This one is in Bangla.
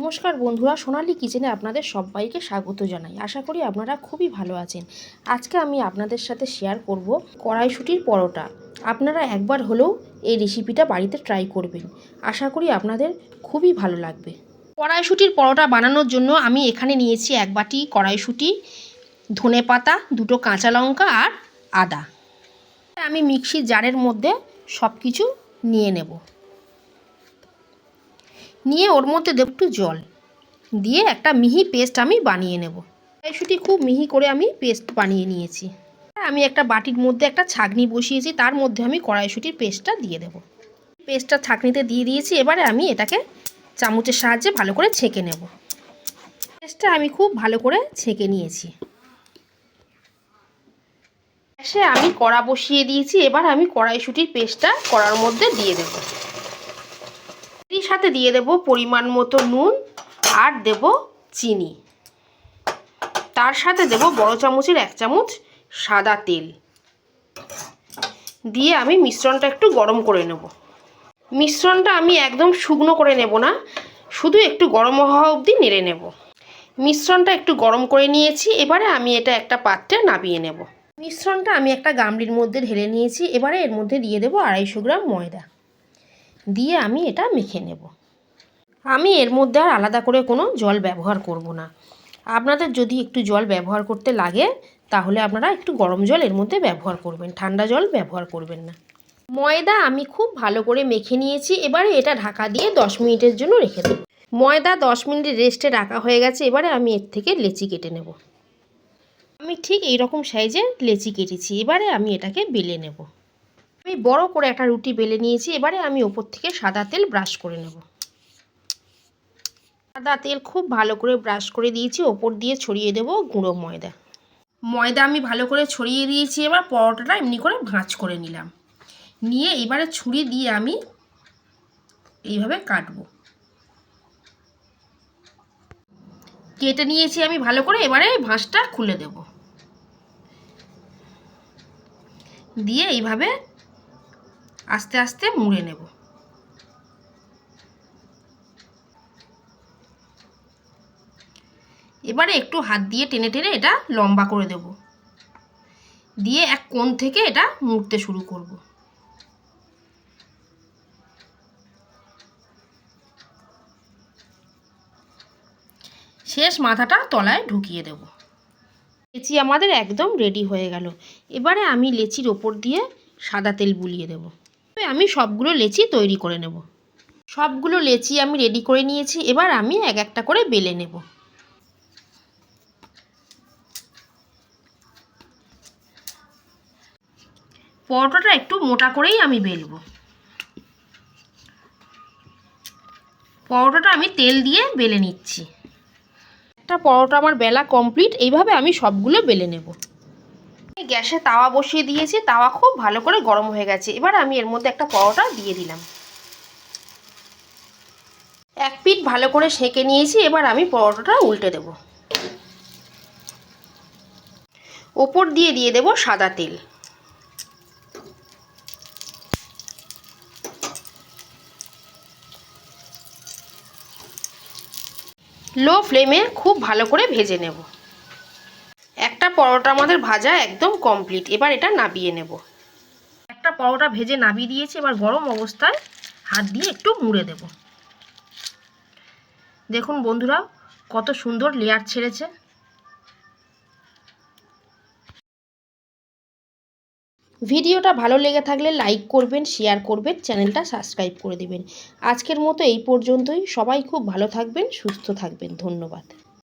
নমস্কার বন্ধুরা, সোনালী কিচেনে আপনাদের সবাইকে স্বাগত জানাই। আশা করি আপনারা খুবই ভালো আছেন। আজকে আমি আপনাদের সাথে শেয়ার করব কড়াইশুঁটির পরোটা। আপনারা একবার হলেও এই রেসিপিটা বাড়িতে ট্রাই করবেন। আশা করি আপনাদের খুবই ভালো লাগবে। কড়াইশুঁটির পরোটা বানানোর জন্য আমি এখানে নিয়েছি 1 বাটি কড়াইশুঁটি, ধনেপাতা, 2টো কাঁচা লঙ্কা আর আদা। আমি মিক্সির জারের মধ্যে সব কিছু নিয়ে নেব। নিয়ে ওর মধ্যে দেব একটু জল দিয়ে একটা মিহি পেস্ট আমি বানিয়ে নেব। কড়াইশুঁটি খুব মিহি করে আমি পেস্ট বানিয়ে নিয়েছি। আমি একটা বাটির মধ্যে একটা ছাঁকনি বসিয়েছি, তার মধ্যে আমি কড়াইশুঁটির পেস্টটা দিয়ে দেব। পেস্টটা ছাঁকনিতে দিয়ে দিয়েছি। এবারে আমি এটাকে চামচের সাহায্যে ভালো করে ছেঁকে নেব। পেস্টটা আমি খুব ভালো করে ছেঁকে নিয়েছি। গ্যাসে আমি কড়া বসিয়ে দিয়েছি। এবার আমি কড়াইশুঁটির পেস্টটা কড়ার মধ্যে দিয়ে দেব। এর সাথে দিয়ে দেব পরিমাণ মতো নুন আর দেব চিনি। তার সাথে দেব বড় চামচের 1 চামচ সাদা তেল দিয়ে আমি মিশ্রণটা একটু গরম করে নেব। মিশ্রণটা আমি একদম শুকনো করে নেব না, শুধু একটু গরম হওয়া অবধি নেড়ে নেব। মিশ্রণটা একটু গরম করে নিয়েছি। এবারে আমি এটা একটা পাত্রে নামিয়ে নেব। মিশ্রণটা আমি একটা গামলির মধ্যে ঢেলে নিয়েছি। এবারে এর মধ্যে দিয়ে দেব 250 গ্রাম ময়দা, দিয়ে আমি এটা মেখে নেব। আমি এর মধ্যে আর আলাদা করে কোনো জল ব্যবহার করব না। আপনাদের যদি একটু জল ব্যবহার করতে লাগে তাহলে আপনারা একটু গরম জল এর মধ্যে ব্যবহার করবেন, ঠান্ডা জল ব্যবহার করবেন না। ময়দা আমি খুব ভালো করে মেখে নিয়েছি। এবারে এটা ঢাকা দিয়ে 10 মিনিটের জন্য রেখে দেব। ময়দা 10 মিনিট রেস্টে রাখা হয়ে গেছে। এবারে আমি এর থেকে লেচি কেটে নেব। আমি ঠিক এই রকম সাইজের লেচি কেটেছি। এবারে আমি এটাকে বেলে নেব। আমি বড় করে একটা রুটি বেলে নিয়েছি। এবারে আমি ওপর থেকে সাদা তেল ব্রাশ করে নেব। সাদা তেল খুব ভালো করে ব্রাশ করে দিয়েছি। ওপর দিয়ে ছড়িয়ে দেব গুঁড়ো ময়দা। ময়দা আমি ভালো করে ছড়িয়ে দিয়েছি। এবার পরোটাটা এমনি করে ভাঁজ করে নিলাম। নিয়ে এবারে ছুরি দিয়ে আমি এইভাবে কাটবো। কেটে নিয়েছি আমি ভালো করে। এবারে ভাঁজটা খুলে দেব, দিয়ে এইভাবে আস্তে আস্তে মুড়ে নেব। এবারে একটু হাত দিয়ে টেনে টেনে এটা লম্বা করে দেব, দিয়ে এক কোণ থেকে এটা মুড়তে শুরু করব। শেষ মাথাটা তলায় ঢুকিয়ে দেব। লেচি আমাদের একদম রেডি হয়ে গেল। এবারে আমি লেচির ওপর দিয়ে সাদা তেল বুলিয়ে দেব। আমি সবগুলো লেচি তৈরি করে নেব। সবগুলো লেচি আমি রেডি করে নিয়েছি। এবার আমি এক একটা করে বেলে নেব। পরোটাটা একটু মোটা করেই আমি বেলবো। পরোটাটা আমি তেল দিয়ে বেলে নিচ্ছি। একটা পরোটা আমার বেলা কমপ্লিট। এইভাবে আমি সবগুলো বেলে নেব। গ্যাসে তাওয়া বসিয়ে দিয়েছি। তাওয়া খুব ভালো করে গরম হয়ে গেছে। এবার আমি এর মধ্যে একটা পরোটা দিয়ে দিলাম। এক পিঠ ভালো করে সেঁকে নিয়েছি। এবার আমি পরোটাটা উল্টে দেব। ওপর দিয়ে দিয়ে দেব সাদা তেল। লো ফ্লেমে খুব ভালো করে ভেজে নেব। একটা পরোটা আমাদের ভাজা একদম কমপ্লিট। এবার এটা নাবিয়ে নেব। একটা পরোটা ভেজে নাবিয়ে দিয়েছি। এবার গরম অবস্থায় হাত দিয়ে একটু মুড়ে দেব। দেখুন বন্ধুরা, কত সুন্দর লেয়ার ছেড়েছে। ভিডিওটা ভালো লেগে থাকলে লাইক করবেন, শেয়ার করবেন, চ্যানেলটা সাবস্ক্রাইব করে দেবেন। আজকের মতো এই পর্যন্তই। সবাই খুব ভালো থাকবেন, সুস্থ থাকবেন। ধন্যবাদ।